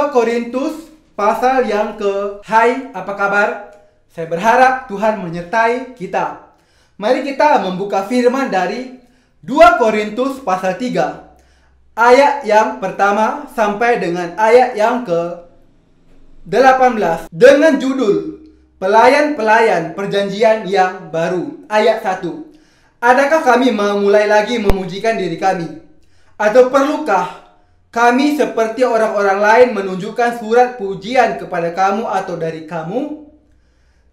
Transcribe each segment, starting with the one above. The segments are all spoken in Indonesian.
2 Korintus pasal yang ke. Hai, apa kabar? Saya berharap Tuhan menyertai kita. Mari kita membuka firman dari 2 Korintus pasal 3. Ayat yang pertama sampai dengan ayat yang ke 18. Dengan judul Pelayan-pelayan perjanjian yang baru. Ayat 1. Adakah kami memulai lagi memujikan diri kami? Atau perlukah kami seperti orang-orang lain menunjukkan surat pujian kepada kamu atau dari kamu?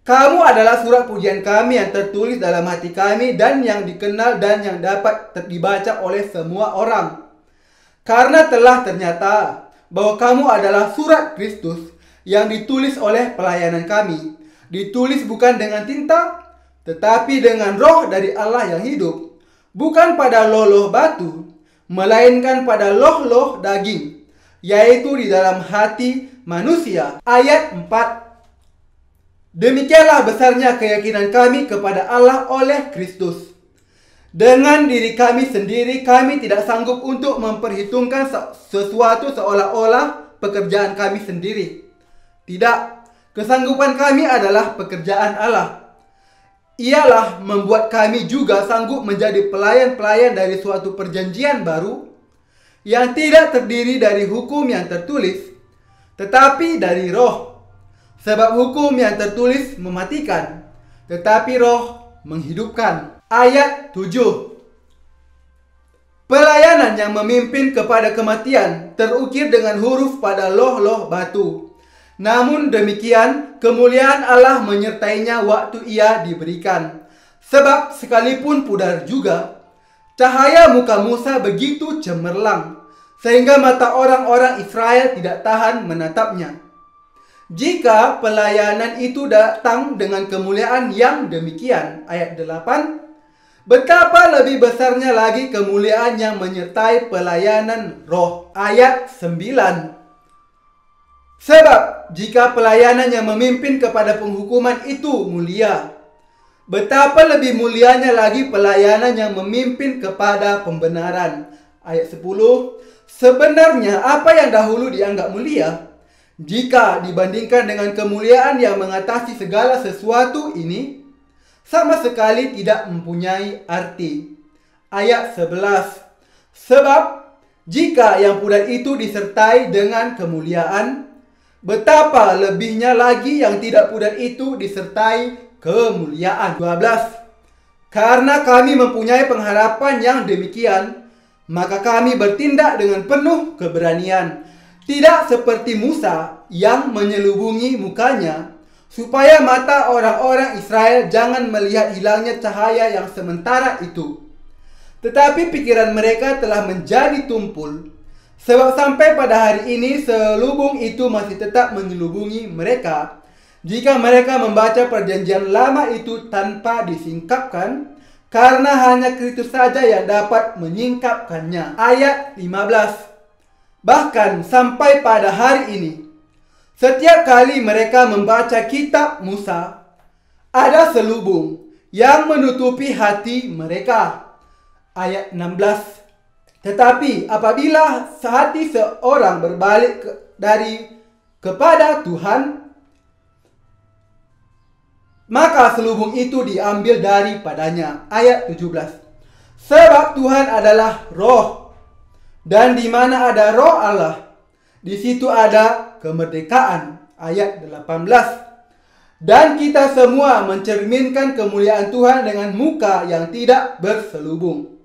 Kamu adalah surat pujian kami yang tertulis dalam hati kami dan yang dikenal dan yang dapat dibaca oleh semua orang. Karena telah ternyata bahwa kamu adalah surat Kristus yang ditulis oleh pelayanan kami. Ditulis bukan dengan tinta, tetapi dengan roh dari Allah yang hidup. Bukan pada loh-loh batu, melainkan pada loh-loh daging, yaitu di dalam hati manusia. Ayat 4. Demikianlah besarnya keyakinan kami kepada Allah oleh Kristus. Dengan diri kami sendiri, kami tidak sanggup untuk memperhitungkan sesuatu seolah-olah pekerjaan kami sendiri. Tidak, kesanggupan kami adalah pekerjaan Allah. Ialah membuat kami juga sanggup menjadi pelayan-pelayan dari suatu perjanjian baru yang tidak terdiri dari hukum yang tertulis, tetapi dari roh. Sebab hukum yang tertulis mematikan, tetapi roh menghidupkan. Ayat 7. Pelayanan yang memimpin kepada kematian terukir dengan huruf pada loh-loh batu. Namun demikian, kemuliaan Allah menyertainya waktu ia diberikan. Sebab sekalipun pudar juga, cahaya muka Musa begitu cemerlang, sehingga mata orang-orang Israel tidak tahan menatapnya. Jika pelayanan itu datang dengan kemuliaan yang demikian, ayat 8, betapa lebih besarnya lagi kemuliaan yang menyertai pelayanan roh. Ayat 9. Sebab jika pelayanan yang memimpin kepada penghukuman itu mulia, betapa lebih mulianya lagi pelayanan yang memimpin kepada pembenaran. Ayat 10. Sebenarnya apa yang dahulu dianggap mulia, jika dibandingkan dengan kemuliaan yang mengatasi segala sesuatu ini, sama sekali tidak mempunyai arti. Ayat 11. Sebab jika yang pudar itu disertai dengan kemuliaan, betapa lebihnya lagi yang tidak pudar itu disertai kemuliaan. 12. Karena kami mempunyai pengharapan yang demikian, maka kami bertindak dengan penuh keberanian. Tidak seperti Musa yang menyelubungi mukanya, supaya mata orang-orang Israel jangan melihat hilangnya cahaya yang sementara itu. Tetapi pikiran mereka telah menjadi tumpul. Sebab sampai pada hari ini selubung itu masih tetap menyelubungi mereka, jika mereka membaca perjanjian lama itu tanpa disingkapkan, karena hanya Kristus saja yang dapat menyingkapkannya. Ayat 15. Bahkan sampai pada hari ini, setiap kali mereka membaca kitab Musa, ada selubung yang menutupi hati mereka. Ayat 16. Tetapi apabila hati seorang berbalik kepada Tuhan, maka selubung itu diambil daripadanya. Ayat 17. Sebab Tuhan adalah roh, dan di mana ada roh Allah, di situ ada kemerdekaan. Ayat 18. Dan kita semua mencerminkan kemuliaan Tuhan dengan muka yang tidak berselubung.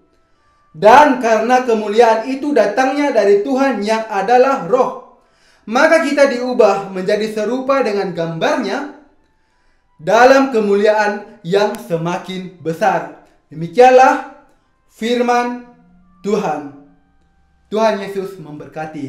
Dan karena kemuliaan itu datangnya dari Tuhan yang adalah roh, maka kita diubah menjadi serupa dengan gambarnya dalam kemuliaan yang semakin besar. Demikianlah firman Tuhan. Tuhan Yesus memberkati.